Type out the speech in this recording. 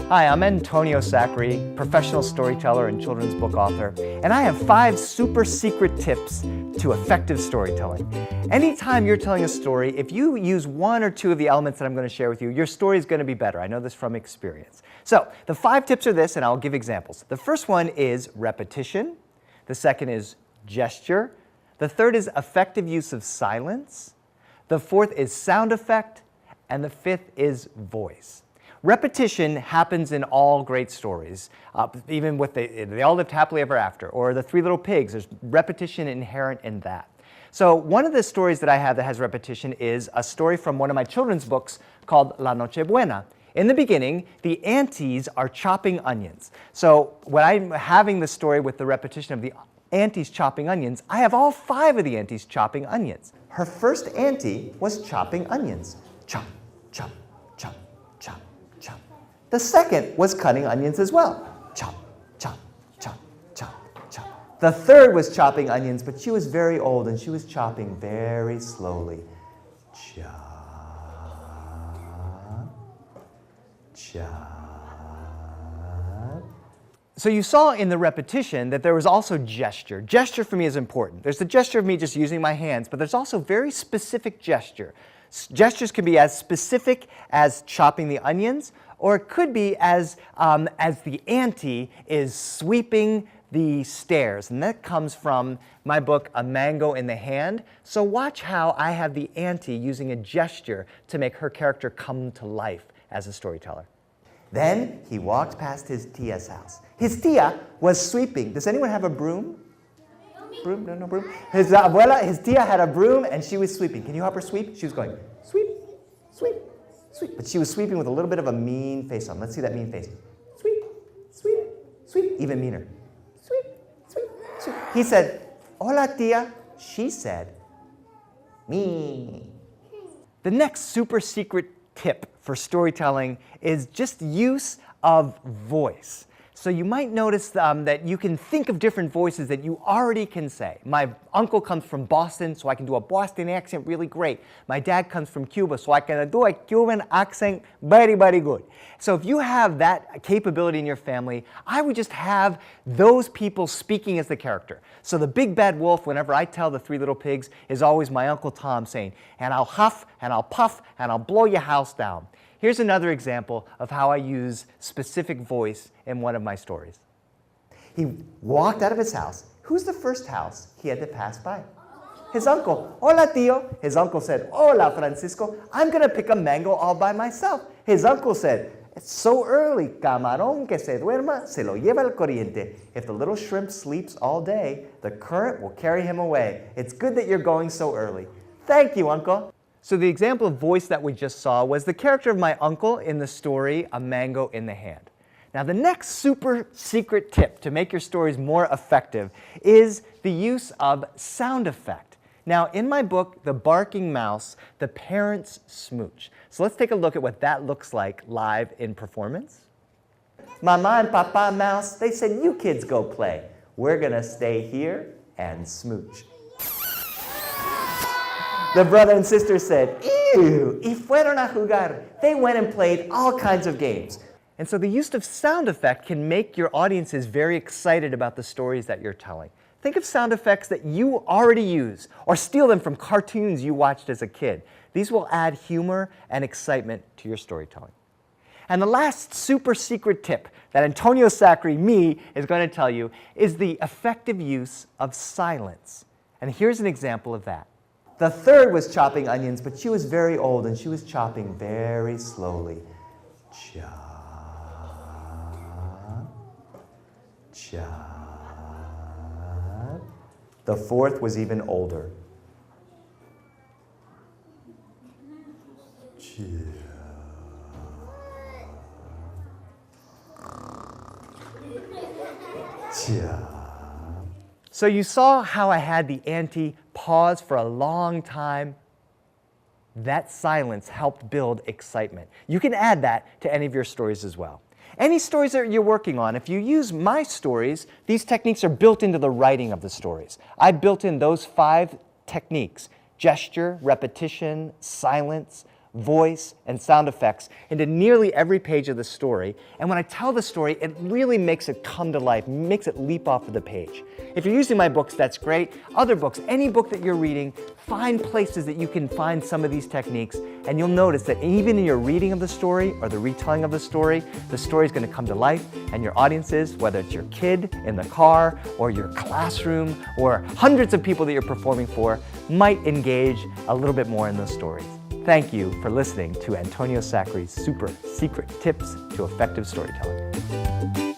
Hi, I'm Antonio Sacre, professional storyteller and children's book author, and I have 5 super secret tips to effective storytelling. Anytime you're telling a story, if you use 1 or 2 of the elements that I'm going to share with you, your story is going to be better. I know this from experience. So, the 5 tips are this, and I'll give examples. The first one is repetition. The second is gesture. The third is effective use of silence. The fourth is sound effect. And the fifth is voice. Repetition happens in all great stories, even with They All Lived Happily Ever After, or The 3 Little Pigs. There's repetition inherent in that. So one of the stories that I have that has repetition is a story from one of my children's books called La Noche Buena. In the beginning, the aunties are chopping onions. So when I'm having the story with the repetition of the aunties chopping onions, I have all 5 of the aunties chopping onions. Her first auntie was chopping onions. Chop, chop, chop, chop, chop. The second was cutting onions as well. Chop, chop, chop, chop, chop. The third was chopping onions, but she was very old and she was chopping very slowly. Chop, chop. So you saw in the repetition that there was also gesture. Gesture for me is important. There's the gesture of me just using my hands, but there's also very specific gesture. Gestures can be as specific as chopping the onions, or it could be as the auntie is sweeping the stairs. And that comes from my book, A Mango in the Hand. So watch how I have the auntie using a gesture to make her character come to life as a storyteller. Then he walked past his tia's house. His tia was sweeping. Does anyone have a broom? Broom? No broom? His tia had a broom and she was sweeping. Can you help her sweep? She was going, sweep, sweep, sweep. But she was sweeping with a little bit of a mean face on. Let's see that mean face. Sweep, sweep, sweep. Even meaner. Sweep, sweep, sweep. He said, hola tia. She said, me. The next super secret tip for storytelling is just use of voice. So you might notice that you can think of different voices that you already can say. My uncle comes from Boston, so I can do a Boston accent really great. My dad comes from Cuba, so I can do a Cuban accent very, very good. So if you have that capability in your family, I would just have those people speaking as the character. So the big bad wolf, whenever I tell the 3 Little Pigs, is always my Uncle Tom saying, and I'll huff, and I'll puff, and I'll blow your house down. Here's another example of how I use specific voice in one of my stories. He walked out of his house. Who's the first house he had to pass by? His uncle. Hola, tío. His uncle said, hola, Francisco. I'm going to pick a mango all by myself. His uncle said, it's so early. Camarón que se duerma, se lo lleva el corriente. If the little shrimp sleeps all day, the current will carry him away. It's good that you're going so early. Thank you, uncle. So the example of voice that we just saw was the character of my uncle in the story, A Mango in the Hand. Now the next super secret tip to make your stories more effective is the use of sound effect. Now in my book, The Barking Mouse, the parents smooch. So let's take a look at what that looks like live in performance. Mama and Papa Mouse, they said, you kids go play. We're gonna stay here and smooch. The brother and sister said, ew, y fueron a jugar. They went and played all kinds of games. And so the use of sound effect can make your audiences very excited about the stories that you're telling. Think of sound effects that you already use, or steal them from cartoons you watched as a kid. These will add humor and excitement to your storytelling. And the last super secret tip that Antonio Sacre, me, is going to tell you is the effective use of silence. And here's an example of that. The third was chopping onions, but she was very old and she was chopping very slowly. Chop, chop. The fourth was even older. Chop, chop. So you saw how I had the auntie pause for a long time. That silence helped build excitement. You can add that to any of your stories as well. Any stories that you're working on, if you use my stories, these techniques are built into the writing of the stories. I built in those 5 techniques: gesture, repetition, silence, voice, and sound effects into nearly every page of the story. And when I tell the story, it really makes it come to life, makes it leap off of the page. If you're using my books, that's great. Other books, any book that you're reading, find places that you can find some of these techniques, and you'll notice that even in your reading of the story or the retelling of the story is going to come to life, and your audiences, whether it's your kid in the car or your classroom or hundreds of people that you're performing for, might engage a little bit more in those stories. Thank you for listening to Antonio Sacre's Super Secret Tips to Effective Storytelling.